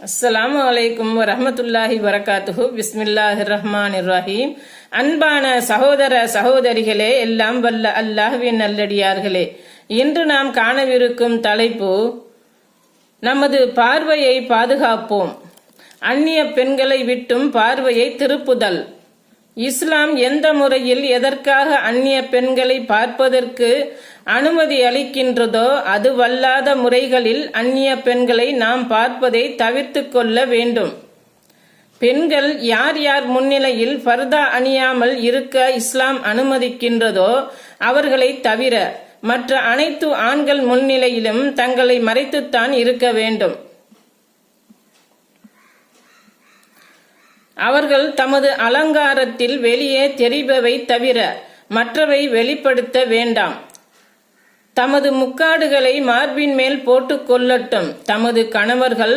அஸ்ஸலாமு அலைக்கும் வரஹ்மத்துல்லாஹி வரகாத்துஹு. பிஸ்மில்லாஹிர் ரஹ்மானிர் ரஹீம். அன்பான சகோதர சகோதரிகளே, எல்லாம் வல்ல அல்லாஹ்வின் நல்லடியார்களே, இன்று நாம் காணவிருக்கும் தலைப்பு நமது பார்வையை பாதுகாப்போம், அந்நிய பெண்களை விட்டும் பார்வையை திருப்புதல். இஸ்லாம் எந்த முறையில் எதற்காக அந்நிய பெண்களை பார்ப்பதற்கு அனுமதி அளிக்கின்றதோ அது வல்லாத முறைகளில் அந்நிய பெண்களை நாம் பார்ப்பதை தவிர்த்து கொள்ள வேண்டும். பெண்கள் யார் யார் முன்னிலையில் ஃபர்தா அணியாமல் இருக்க இஸ்லாம் அனுமதிக்கின்றதோ அவர்களை தவிர மற்ற அனைத்து ஆண்கள் முன்னிலையிலும் தங்களை மறைத்துத்தான் இருக்க வேண்டும். அவர்கள் தமது அலங்காரத்தில் வெளியே தெரிபவை தவிர மற்றவை வெளிப்படுத்த வேண்டாம். தமது முக்காடுகளை மார்பின் மேல் போட்டுக் கொள்ளட்டும். தமது கணவர்கள்